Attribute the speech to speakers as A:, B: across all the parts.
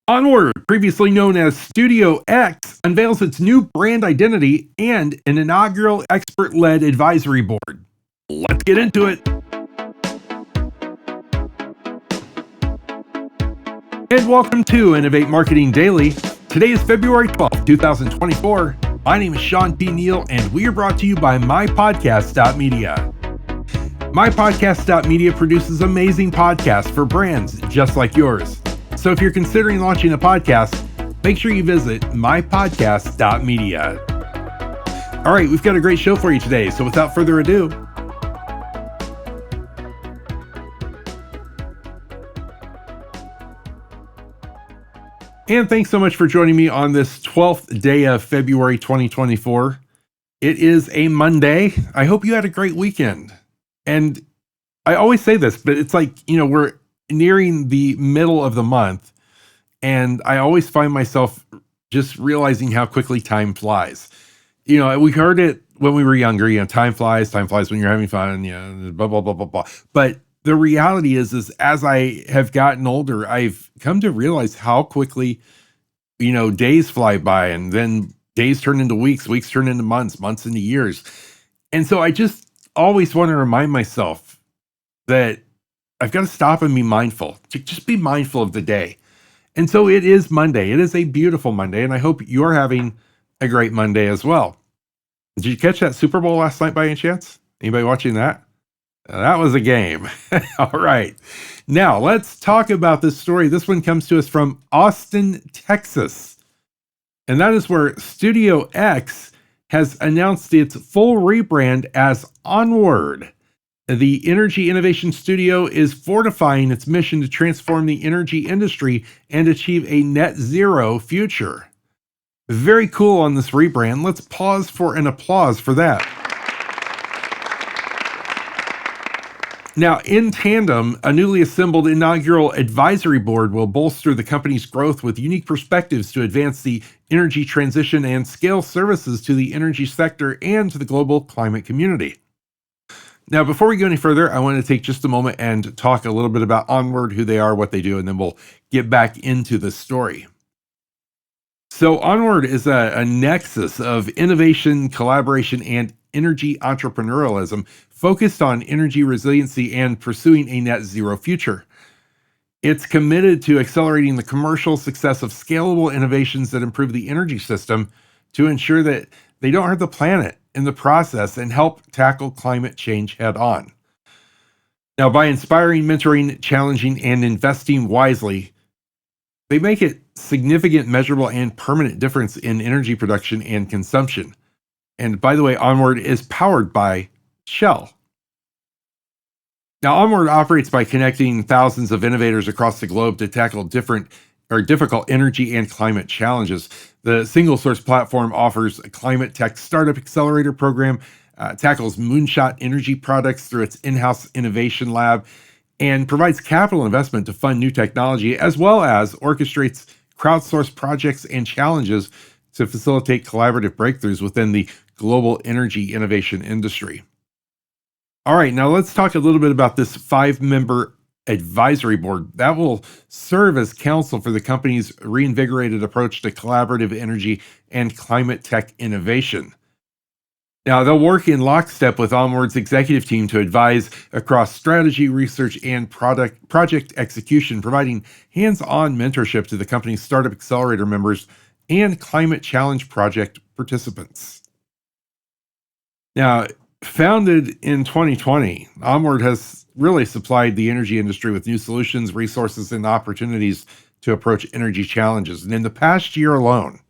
A: Onward, previously known as Studio X, unveils its new brand identity and an inaugural expert-led advisory board. Let's get into it. And welcome to Innovate Marketing Daily. Today is February 12th, 2024. My name is Sean P. Neal, and we are brought to you by mypodcast.media. Mypodcast.media produces amazing podcasts for brands just like yours. So if you're considering launching a podcast, make sure you visit mypodcast.media. All right, we've got a great show for you today. So without further ado, and thanks so much for joining me on this 12th day of February 2024. It is a Monday. I hope you had a great weekend. And I always say this, but it's like, we're nearing the middle of the month, and I always find myself just realizing how quickly time flies. We heard it when we were younger, time flies when you're having fun, blah, blah, blah, blah, blah. But the reality is as I have gotten older, I've come to realize how quickly, days fly by, and then days turn into weeks, weeks turn into months, months into years. And so I just always want to remind myself that I've got to stop and be mindful, to just be mindful of the day. And so it is Monday. It is a beautiful Monday, and I hope you're having a great Monday as well. Did you catch that Super Bowl last night by any chance? Anybody watching that? That was a game. All right. Now let's talk about this story. This one comes to us from Austin, Texas. And that is where Studio X has announced its full rebrand as Onward. The Energy Innovation Studio is fortifying its mission to transform the energy industry and achieve a net zero future. Very cool on this rebrand. Let's pause for an applause for that. Now, in tandem, a newly assembled inaugural advisory board will bolster the company's growth with unique perspectives to advance the energy transition and scale services to the energy sector and to the global climate community. Now, before we go any further, I want to take just a moment and talk a little bit about Onward, who they are, what they do, and then we'll get back into the story. So Onward is a nexus of innovation, collaboration, and energy entrepreneurialism focused on energy resiliency and pursuing a net zero future. It's committed to accelerating the commercial success of scalable innovations that improve the energy system to ensure that they don't hurt the planet in the process and help tackle climate change head on. Now, by inspiring, mentoring, challenging, and investing wisely, they make a significant, measurable, and permanent difference in energy production and consumption. And by the way, Onward is powered by Shell. Now, Onward operates by connecting thousands of innovators across the globe to tackle difficult energy and climate challenges. The single source platform offers a climate tech startup accelerator program, tackles moonshot energy products through its in-house innovation lab, and provides capital investment to fund new technology, as well as orchestrates crowdsourced projects and challenges to facilitate collaborative breakthroughs within the global energy innovation industry. All right, now let's talk a little bit about this 5-member advisory board that will serve as counsel for the company's reinvigorated approach to collaborative energy and climate tech innovation. Now, they'll work in lockstep with Onward's executive team to advise across strategy, research, and project execution, providing hands-on mentorship to the company's startup accelerator members and climate challenge project participants. Now, founded in 2020, Onward has really supplied the energy industry with new solutions, resources, and opportunities to approach energy challenges. And in the past year alone,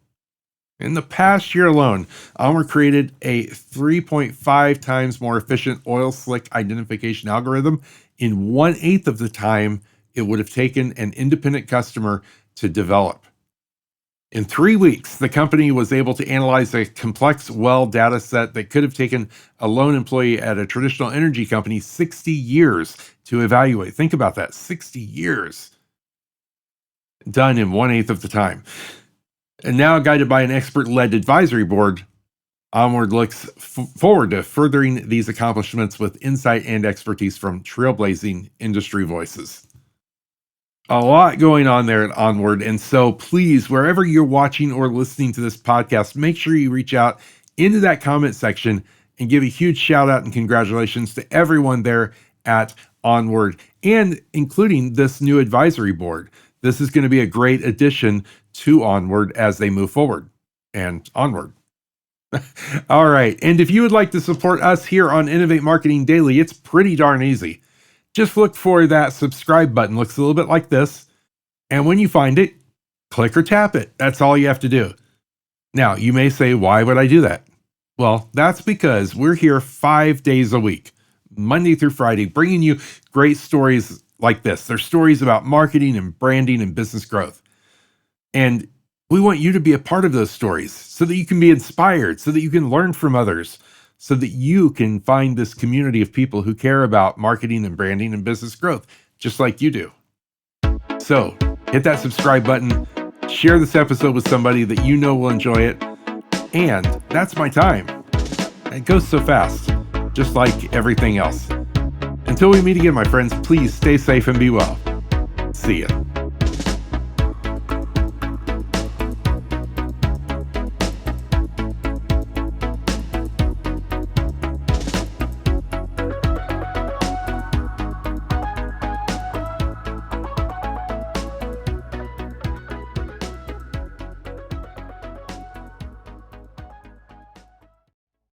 A: Onward created a 3.5 times more efficient oil slick identification algorithm in 1/8 of the time it would have taken an independent customer to develop. In 3 weeks, the company was able to analyze a complex well data set that could have taken a lone employee at a traditional energy company 60 years to evaluate. Think about that, 60 years. Done in 1/8 of the time. And now, guided by an expert-led advisory board, Onward looks forward to furthering these accomplishments with insight and expertise from trailblazing industry voices. A lot going on there at Onward. And so please, wherever you're watching or listening to this podcast, make sure you reach out into that comment section and give a huge shout out and congratulations to everyone there at Onward, and including this new advisory board. This is going to be a great addition to Onward as they move forward and onward. All right. And if you would like to support us here on Innovate Marketing Daily, it's pretty darn easy. Just look for that subscribe button. Looks a little bit like this. And when you find it, click or tap it. That's all you have to do. Now, you may say, why would I do that? Well, that's because we're here 5 days a week, Monday through Friday, bringing you great stories like this. They're stories about marketing and branding and business growth. And we want you to be a part of those stories so that you can be inspired, so that you can learn from others, so that you can find this community of people who care about marketing and branding and business growth, just like you do. So hit that subscribe button, share this episode with somebody that you know will enjoy it, and that's my time. It goes so fast, just like everything else. Until we meet again, my friends, please stay safe and be well. See ya.